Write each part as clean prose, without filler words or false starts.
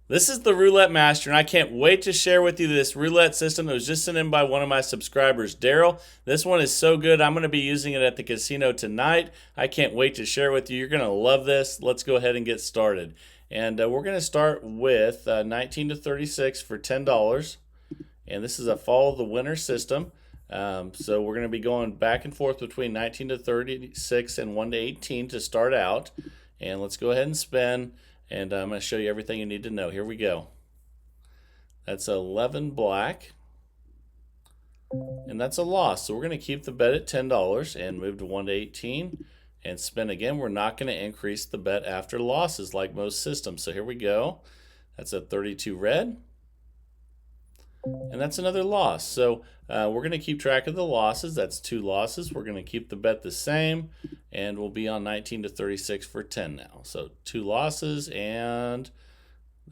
This is the Roulette Master, and I can't wait to share with you this roulette system that was just sent in by one of my subscribers, Daryl. This one is so good. I'm going to be using it at the casino tonight. I can't wait to share with you. You're going to love this. Let's go ahead and get started. And we're going to start with 19 to 36 for $10. And this is a follow the winner system. So we're going to be going back and forth between 19 to 36 and 1 to 18 to start out. And let's go ahead and spin. And I'm going to show you everything you need to know. Here we go. That's 11 black. And that's a loss. So we're going to keep the bet at $10 and move to 1 to 18 and spin again. We're not going to increase the bet after losses like most systems. So here we go. That's a 32 red. And that's another loss. So we're going to keep track of the losses. That's 2 losses. We're going to keep the bet the same. And we'll be on 19 to 36 for 10 now. So 2 losses, and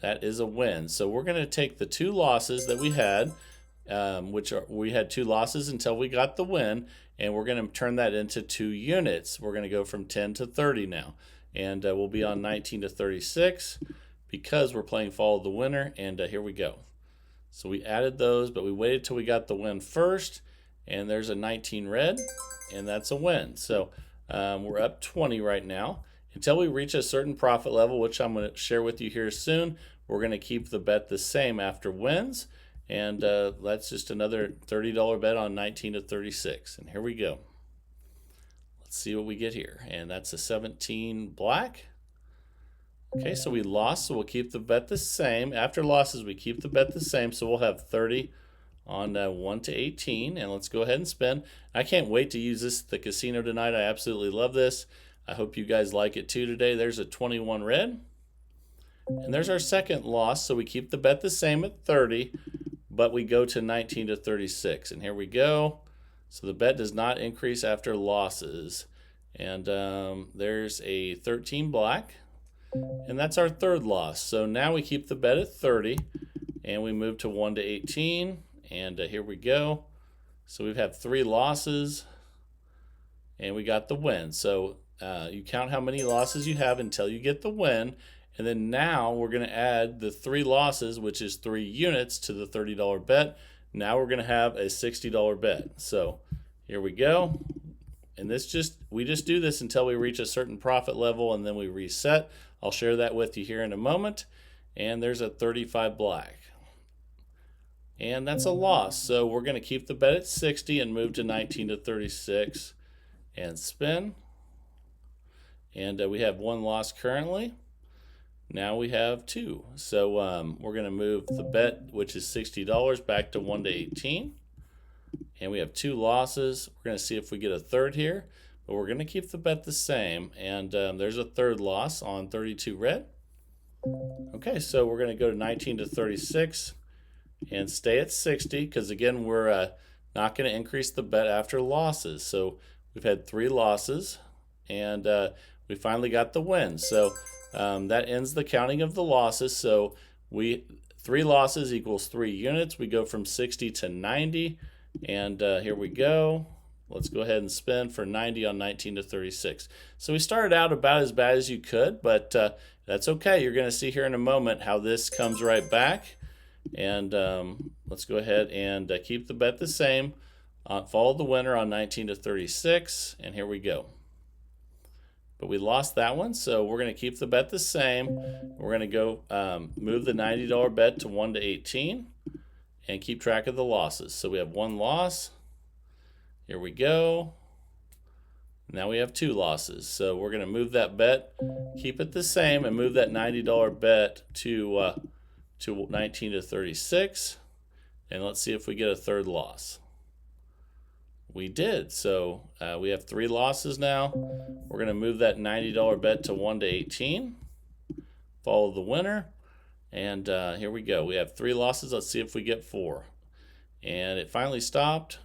that is a win. So we're going to take the 2 losses that we had, we had 2 losses until we got the win, and we're going to turn that into 2 units. We're going to go from 10 to 30 now. And we'll be on 19 to 36 because we're playing follow the winner. And here we go. So we added those, but we waited till we got the win first, and there's a 19 red, and that's a win. So we're up 20 right now. Until we reach a certain profit level, which I'm going to share with you here soon, we're going to keep the bet the same after wins, and that's just another $30 bet on 19 to 36. And here we go. Let's see what we get here, and that's a 17 black. Okay, so we lost, so we'll keep the bet the same. After losses, we keep the bet the same, so we'll have 30 on 1 to 18, and let's go ahead and spin. I can't wait to use this at the casino tonight. I absolutely love this. I hope you guys like it too today. There's a 21 red, and there's our second loss, so we keep the bet the same at 30, but we go to 19 to 36, and here we go. So the bet does not increase after losses, and there's a 13 black. And that's our third loss. So now we keep the bet at 30 and we move to 1 to 18. And here we go. So we've had 3 losses and we got the win. So you count how many losses you have until you get the win. And then now we're going to add the 3 losses, which is 3 units, to the $30 bet. Now we're going to have a $60 bet. So here we go. And we just do this until we reach a certain profit level, and then we reset. I'll share that with you here in a moment. And there's a 35 black. And that's a loss. So we're going to keep the bet at 60 and move to 19 to 36 and spin. And we have 1 loss currently. Now we have 2. So we're going to move the bet, which is $60, back to 1 to 18. And we have 2 losses. We're going to see if we get a third here, but we're going to keep the bet the same. And there's a third loss on 32 red. Okay, so we're going to go to 19 to 36 and stay at 60 because, again, we're not going to increase the bet after losses. So we've had 3 losses, and we finally got the win. So that ends the counting of the losses. So 3 losses equals 3 units. We go from 60 to 90. And here we go. Let's go ahead and spin for 90 on 19 to 36. So we started out about as bad as you could, but that's okay. You're going to see here in a moment how this comes right back. And let's go ahead and keep the bet the same. Follow the winner on 19 to 36. And here we go. But we lost that one, so we're going to keep the bet the same. We're going to go move the $90 bet to 1 to 18. And keep track of the losses. So we have 1 loss. Here we go. Now we have 2 losses. So we're going to move that bet, keep it the same, and move that $90 bet to 19 to 36. And let's see if we get a third loss. We did. So we have 3 losses now. We're going to move that $90 bet to 1 to 18. Follow the winner. And here we go. We have 3 losses. Let's see if we get 4. And it finally stopped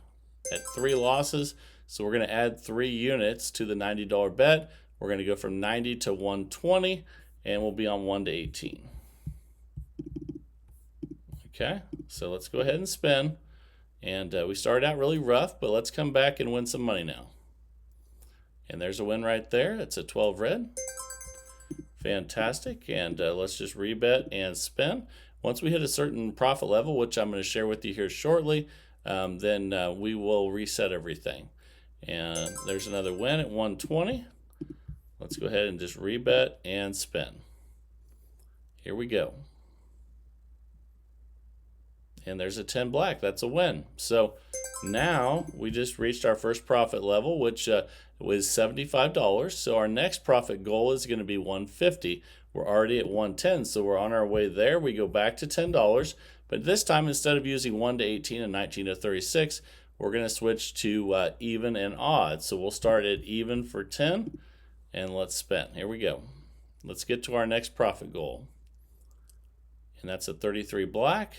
at 3 losses. So we're going to add 3 units to the $90 bet. We're going to go from 90 to 120, and we'll be on 1 to 18. Okay, so let's go ahead and spin. And we started out really rough, but let's come back and win some money now. And there's a win right there. It's a 12 red. Fantastic. And let's just rebet and spin. Once we hit a certain profit level, which I'm going to share with you here shortly, then we will reset everything. And there's another win at 120. Let's go ahead and just rebet and spin. Here we go. And there's a 10 black. That's a win. So now we just reached our first profit level, which was $75. So our next profit goal is going to be $150. We're already at $110, so we're on our way there. We go back to $10, but this time instead of using 1 to 18 and 19 to 36, we're going to switch to even and odd. So we'll start at even for 10, and let's spin. Here we go. Let's get to our next profit goal. And that's a 33 black.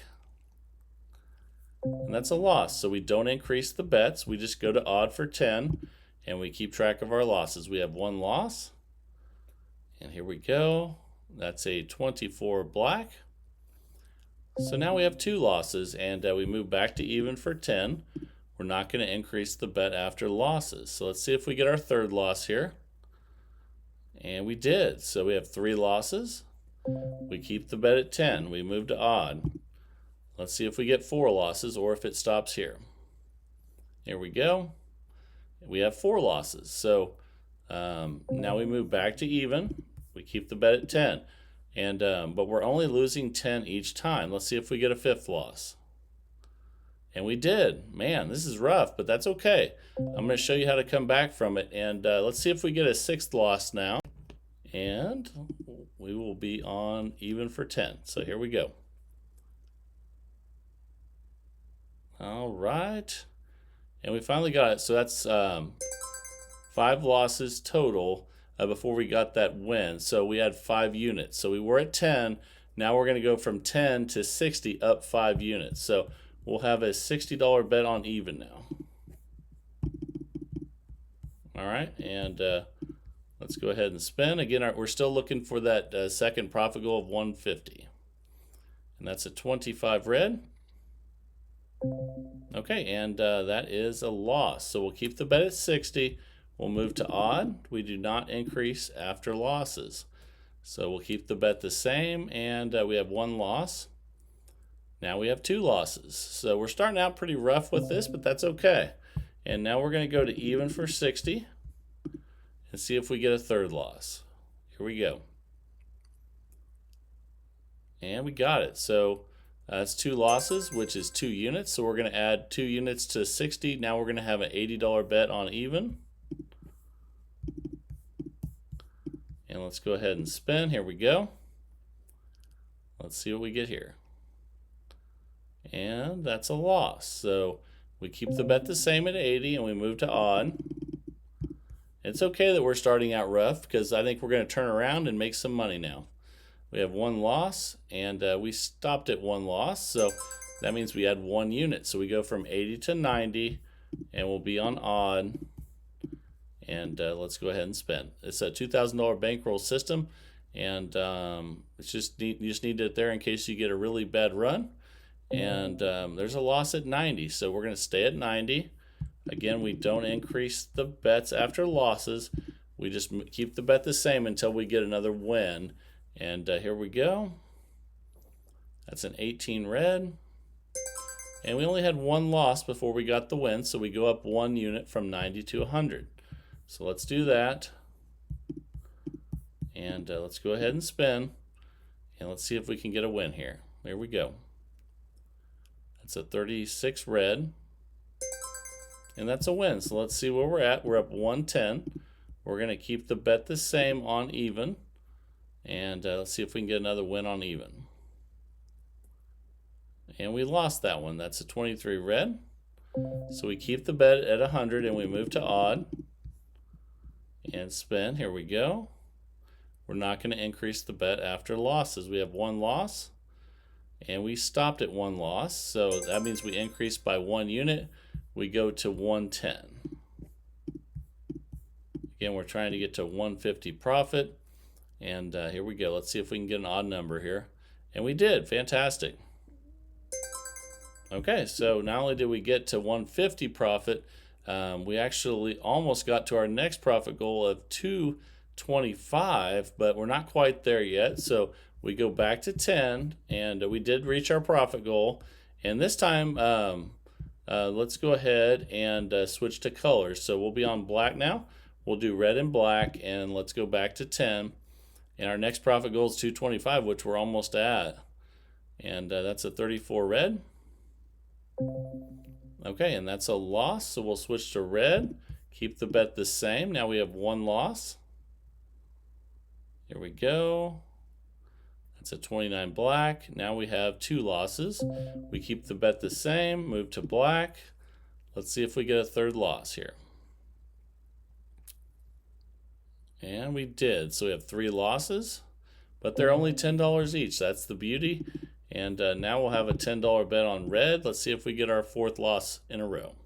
And that's a loss. So we don't increase the bets. We just go to odd for 10, and we keep track of our losses. We have one loss. And here we go. That's a 24 black. So now we have two losses, and we move back to even for 10. We're not going to increase the bet after losses. So let's see if we get our third loss here. And we did. So we have three losses. We keep the bet at 10. We move to odd. Let's see if we get four losses or if it stops here. Here we go. We have four losses. So now we move back to even. We keep the bet at 10. And but we're only losing 10 each time. Let's see if we get a fifth loss. And we did. Man, this is rough, but that's okay. I'm going to show you how to come back from it. And let's see if we get a sixth loss now. And we will be on even for 10. So here we go. All right. And we finally got it. So that's 5 losses total before we got that win. So we had 5 units. So we were at 10. Now we're going to go from 10 to 60, up 5 units. So we'll have a $60 bet on even now. All right. And let's go ahead and spin. Again, we're still looking for that second profit goal of 150. And that's a 25 red. Okay, and that is a loss. So we'll keep the bet at 60. We'll move to odd. We do not increase after losses. So we'll keep the bet the same, and we have one loss. Now we have 2 losses. So we're starting out pretty rough with this, but that's okay. And now we're going to go to even for 60 and see if we get a third loss. Here we go. And we got it. So that's 2 losses, which is 2 units. So we're going to add 2 units to 60. Now we're going to have an $80 bet on even. And let's go ahead and spin. Here we go. Let's see what we get here. And that's a loss. So we keep the bet the same at 80 and we move to odd. It's okay that we're starting out rough because I think we're going to turn around and make some money now. We have 1 loss, and we stopped at 1 loss, so that means we had 1 unit. So we go from 80 to 90, and we'll be on odd. And let's go ahead and spin. It's a $2,000 bankroll system, and it's just you just need it there in case you get a really bad run. And there's a loss at 90, so we're going to stay at 90. Again, we don't increase the bets after losses. We just keep the bet the same until we get another win. And here we go. That's an 18 red. And we only had 1 loss before we got the win, so we go up 1 unit from 90 to 100. So let's do that. And let's go ahead and spin. And let's see if we can get a win here. Here we go. That's a 36 red. And that's a win. So let's see where we're at. We're up 110. We're going to keep the bet the same on even. And let's see if we can get another win on even. And we lost that one. That's a 23 red. So we keep the bet at 100 and we move to odd. And spin. Here we go. We're not going to increase the bet after losses. We have 1 loss. And we stopped at 1 loss. So that means we increased by 1 unit. We go to 110. Again, we're trying to get to 150 profit. And here we go. Let's see if we can get an odd number here. And we did. Fantastic. Okay, so not only did we get to 150 profit, we actually almost got to our next profit goal of 25, but we're not quite there yet. So we go back to 10, and we did reach our profit goal. And this time, let's go ahead and switch to colors. So we'll be on black now. We'll do red and black, and let's go back to 10. And our next profit goal is 225, which we're almost at. And that's a 34 red. Okay, and that's a loss, so we'll switch to red. Keep the bet the same. Now we have one loss. Here we go. That's a 29 black. Now we have two losses. We keep the bet the same, move to black. Let's see if we get a third loss here. And we did. So we have three losses, but they're only $10 each. That's the beauty. And now we'll have a $10 bet on red. Let's see if we get our fourth loss in a row.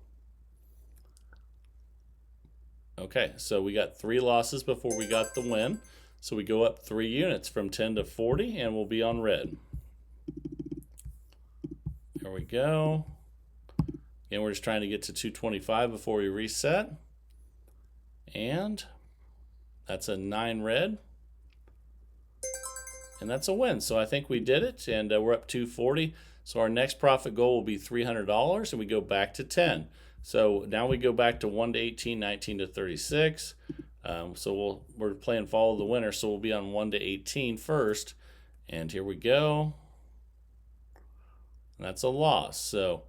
Okay, so we got three losses before we got the win. So we go up 3 units from 10 to 40, and we'll be on red. There we go. Again, we're just trying to get to 225 before we reset. And that's a 9 red. And that's a win. So I think we did it, and we're up 240. So our next profit goal will be $300, and we go back to 10. So now we go back to 1 to 18, 19 to 36. So we're playing follow the winner, so we'll be on 1 to 18 first. And here we go. That's a loss. So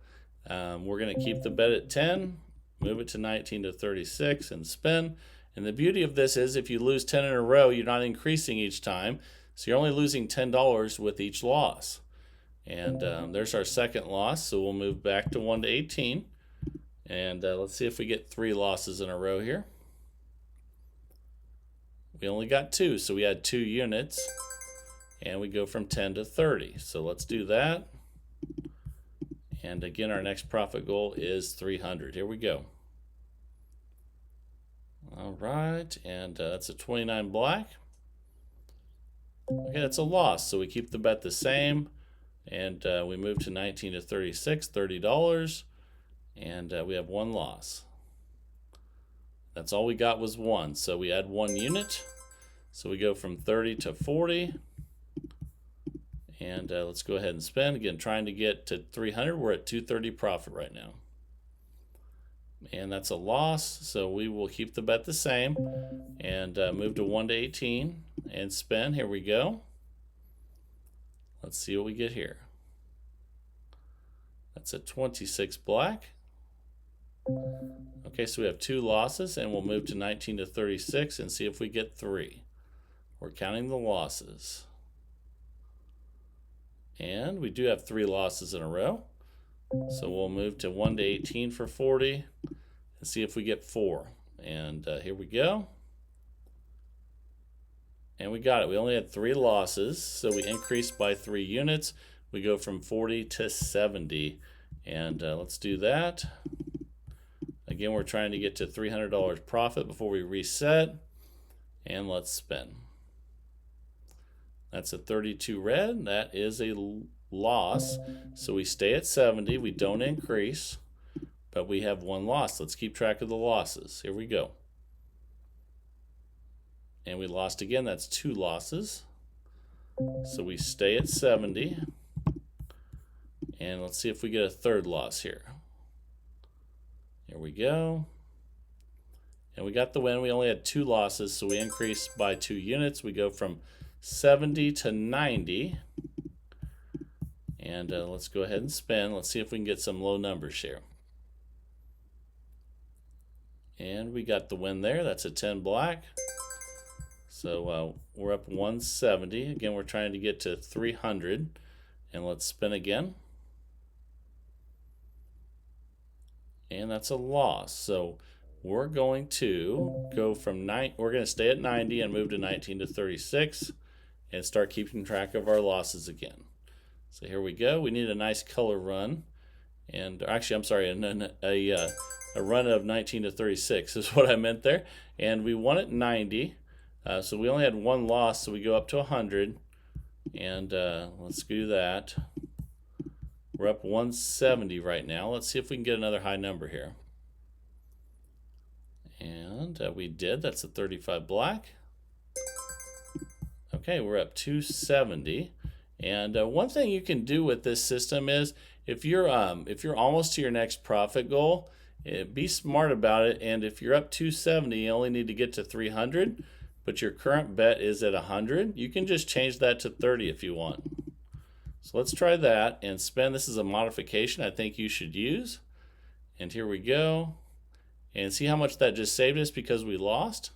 we're going to keep the bet at 10, move it to 19 to 36, and spin. And the beauty of this is if you lose 10 in a row, you're not increasing each time. So you're only losing $10 with each loss. And there's our second loss. So we'll move back to 1 to 18. And let's see if we get 3 losses in a row here. We only got 2, so we had 2 units. And we go from 10 to 30. So let's do that. And again, our next profit goal is 300. Here we go. All right, and that's a 29 black. Okay, that's a loss, so we keep the bet the same. And we move to 19 to 36, $30. And we have 1 loss. That's all we got was 1. So we add 1 unit. So we go from 30 to 40. And let's go ahead and spin. Again, trying to get to 300. We're at 230 profit right now. And that's a loss. So we will keep the bet the same. And move to 1 to 18. And spin. Here we go. Let's see what we get here. That's a 26 black. Okay, so we have 2 losses, and we'll move to 19 to 36 and see if we get 3. We're counting the losses. And we do have 3 losses in a row. So we'll move to 1 to 18 for 40 and see if we get 4. And here we go. And we got it. We only had 3 losses, so we increased by 3 units. We go from 40 to 70. And let's do that. Again, we're trying to get to $300 profit before we reset. And let's spin. That's a 32 red. That is a loss. So we stay at 70. We don't increase, but we have 1 loss. Let's keep track of the losses. Here we go. And we lost again. That's 2 losses. So we stay at 70. And let's see if we get a third loss here. Here we go. And we got the win. We only had 2 losses, so we increased by 2 units. We go from 70 to 90. And let's go ahead and spin. Let's see if we can get some low numbers here. And we got the win there. That's a 10 black. So we're up 170. Again, we're trying to get to 300. And let's spin again. And that's a loss. So we're going to go from we're going to stay at 90 and move to 19 to 36 and start keeping track of our losses again. So here we go. We need a nice color run. And actually, I'm sorry, a run of 19 to 36 is what I meant there. And we won at 90. So we only had 1 loss, so we go up to 100. And let's do that. We're up 170 right now. Let's see if we can get another high number here. And we did. That's a 35 black. Okay, we're up 270. And one thing you can do with this system is if you're almost to your next profit goal, be smart about it. And if you're up 270, you only need to get to 300, but your current bet is at 100. You can just change that to 30 if you want. So let's try that and spend. This is a modification I think you should use. And here we go. And see how much that just saved us because we lost.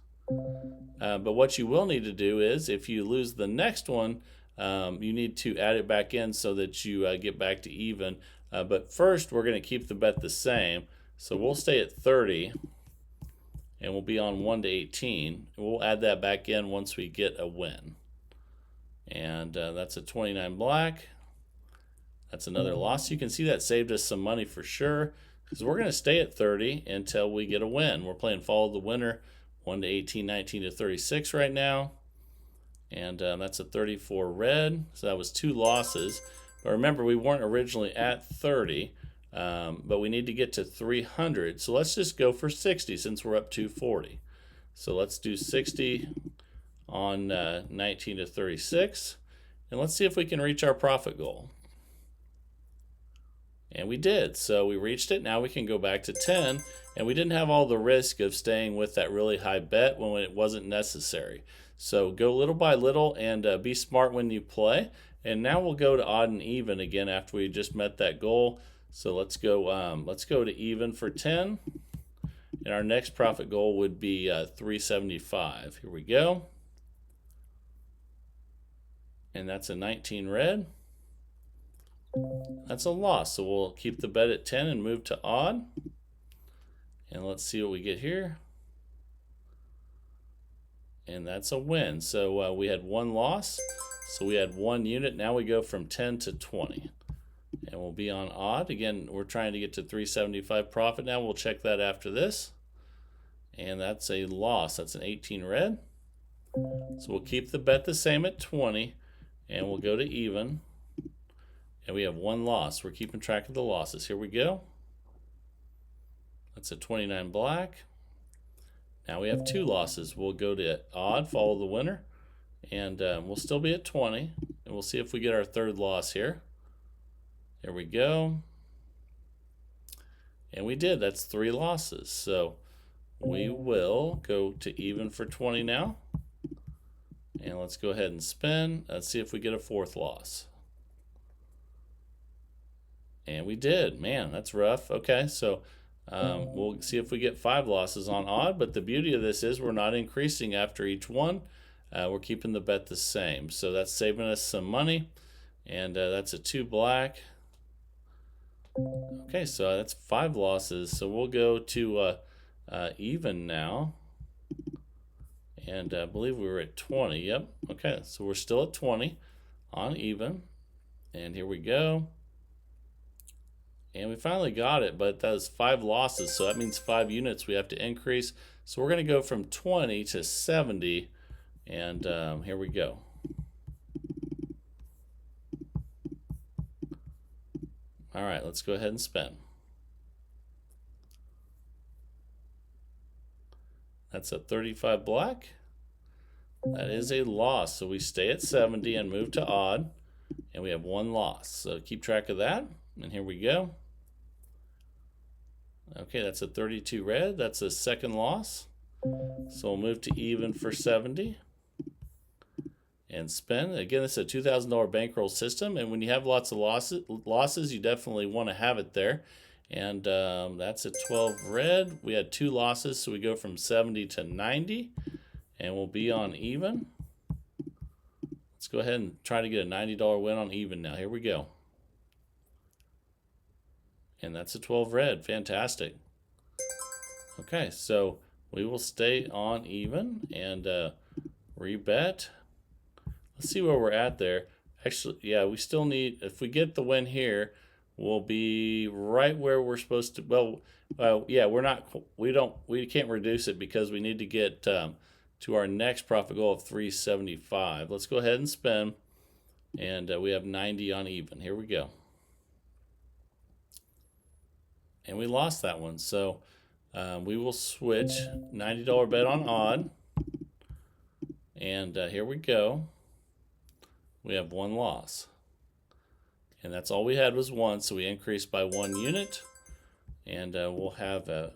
But what you will need to do is, if you lose the next one, you need to add it back in so that you get back to even. But first, we're going to keep the bet the same. So we'll stay at 30, and we'll be on 1 to 18. We'll add that back in once we get a win. And that's a 29 black. That's another loss. You can see that saved us some money for sure, because we're going to stay at 30 until we get a win. We're playing follow the winner, 1 to 18, 19 to 36 right now. And that's a 34 red. So that was 2 losses. But remember, we weren't originally at 30, but we need to get to 300. So let's just go for 60 since we're up 240. So let's do 60 on 19 to 36. And let's see if we can reach our profit goal. And we did. So we reached it. Now we can go back to 10. And we didn't have all the risk of staying with that really high bet when it wasn't necessary. So go little by little and be smart when you play. And now we'll go to odd and even again after we just met that goal. So let's go to even for 10. And our next profit goal would be 375. Here we go. And that's a 19 red. That's a loss, so we'll keep the bet at 10 and move to odd. And let's see what we get here. And that's a win. So we had 1 loss, so we had 1 unit. Now we go from 10 to 20. And we'll be on odd. Again, we're trying to get to 375 profit now. We'll check that after this. And that's a loss. That's an 18 red. So we'll keep the bet the same at 20, and we'll go to even. And we have 1 loss. We're keeping track of the losses. Here we go. That's a 29 black. Now we have 2 losses. We'll go to odd, follow the winner, and we'll still be at 20. And we'll see if we get our 3rd loss here. There we go. And we did. That's 3 losses. So we will go to even for 20 now. And let's go ahead and spin. Let's see if we get a 4th loss. And we did. Man, that's rough. Okay, so we'll see if we get 5 losses on odd. But the beauty of this is we're not increasing after each one. We're keeping the bet the same. So that's saving us some money. And that's a 2 black. Okay, so that's 5 losses. So we'll go to even now. And I believe we were at 20. Yep. Okay, so we're still at 20 on even. And here we go. And we finally got it, but that was 5 losses, so that means 5 units we have to increase. So we're going to go from 20 to 70, and here we go. All right, let's go ahead and spin. That's a 35 black. That is a loss, so we stay at 70 and move to odd, and we have 1 loss. So keep track of that, and here we go. Okay, that's a 32 red. That's a 2nd loss. So we'll move to even for 70 and spin. Again, this is a $2,000 bankroll system, and when you have lots of losses, you definitely want to have it there. And that's a 12 red. We had 2 losses, so we go from 70 to 90, and we'll be on even. Let's go ahead and try to get a $90 win on even now. Here we go. And that's a 12 red. Fantastic. Okay, so we will stay on even and rebet. Let's see where we're at there. Actually, yeah, we still need, if we get the win here, we'll be right where we're supposed to. Well, yeah, we can't reduce it because we need to get to our next profit goal of 375. Let's go ahead and spin, and we have 90 on even. Here we go. And we lost that one, so we will switch $90 bet on odd, and here we go. we have one loss. And that's all we had was one, so we increased by 1 unit. And we'll have a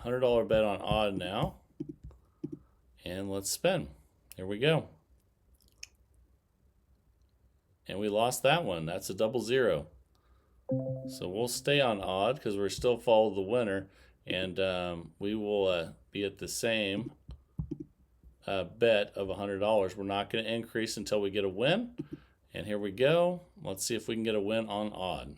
$100 bet on odd now. And let's spin. Here we go. And we lost that one. That's a double zero. So we'll stay on odd because we're still follow the winner. And we will be at the same bet of $100. We're not going to increase until we get a win. And here we go. Let's see if we can get a win on odd.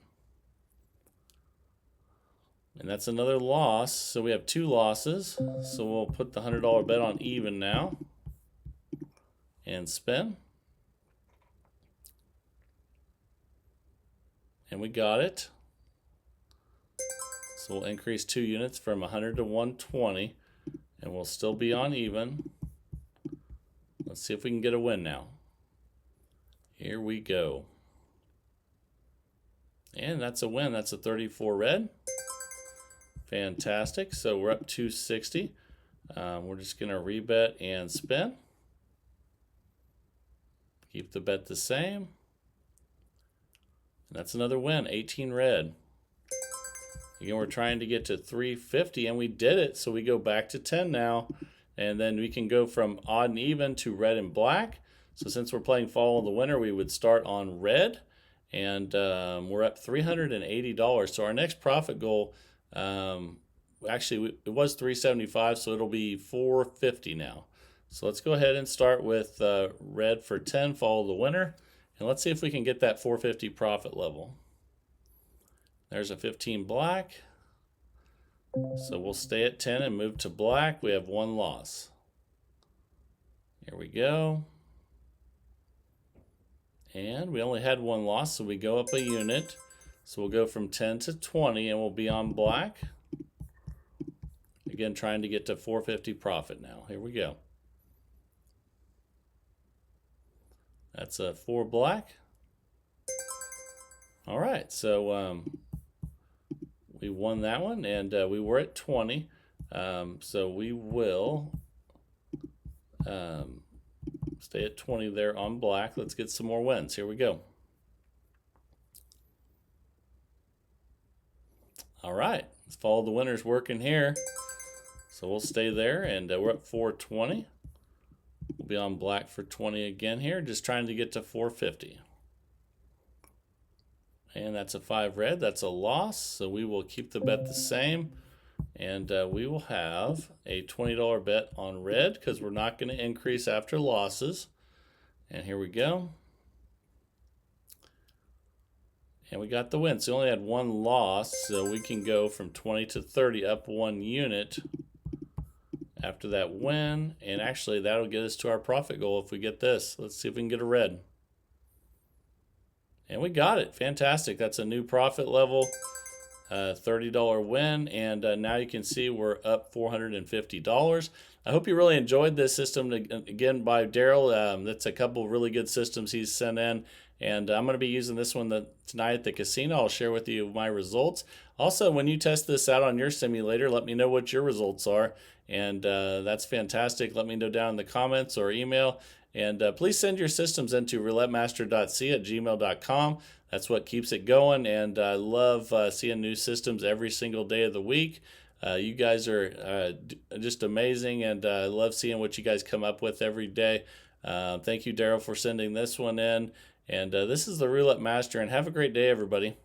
And that's another loss. So we have 2 losses. So we'll put the $100 bet on even now. And spin. And we got it. So we'll increase 2 units from 100 to 120. And we'll still be on even. Let's see if we can get a win now. Here we go. And that's a win. That's a 34 red. Fantastic. So we're up 260. We're just going to rebet and spin. Keep the bet the same. That's another win, 18 red. Again, we're trying to get to 350, and we did it. So we go back to 10 now, and then we can go from odd and even to red and black. So since we're playing follow the winner, we would start on red, and we're up $380. So our next profit goal, actually it was $375, so it'll be $450 now. So let's go ahead and start with red for 10, follow the winner. And let's see if we can get that 450 profit level. There's a 15 black. So we'll stay at 10 and move to black. We have 1 loss. Here we go. And we only had 1 loss, so we go up a unit. So we'll go from 10 to 20 and we'll be on black. Again, trying to get to 450 profit now. Here we go. That's a 4 black. All right, so we won that one, and we were at 20. So we will stay at 20 there on black. Let's get some more wins. Here we go. All right, let's follow the winners working here. So we'll stay there, and we're at 420. We'll be on black for 20 again here, just trying to get to 450. And that's a 5 red. That's a loss, so we will keep the bet the same. And we will have a $20 bet on red because we're not going to increase after losses. And here we go. And we got the win. So we only had 1 loss, so we can go from 20 to 30, up 1 unit after that win. And actually, that'll get us to our profit goal if we get this. Let's see if we can get a red. And we got it. Fantastic. That's a new profit level. $30 win, and now you can see we're up $450. I hope you really enjoyed this system, again, by Daryl. That's a couple of really good systems he's sent in, and I'm going to be using this one tonight at the casino. I'll share with you my results. Also, when you test this out on your simulator, let me know what your results are, and that's fantastic. Let me know down in the comments or email. And please send your systems into roulettemaster.c@gmail.com. That's what keeps it going. And I love seeing new systems every single day of the week. You guys are just amazing, and I love seeing what you guys come up with every day. Thank you, Daryl, for sending this one in. And this is the Roulette Master, and have a great day, everybody.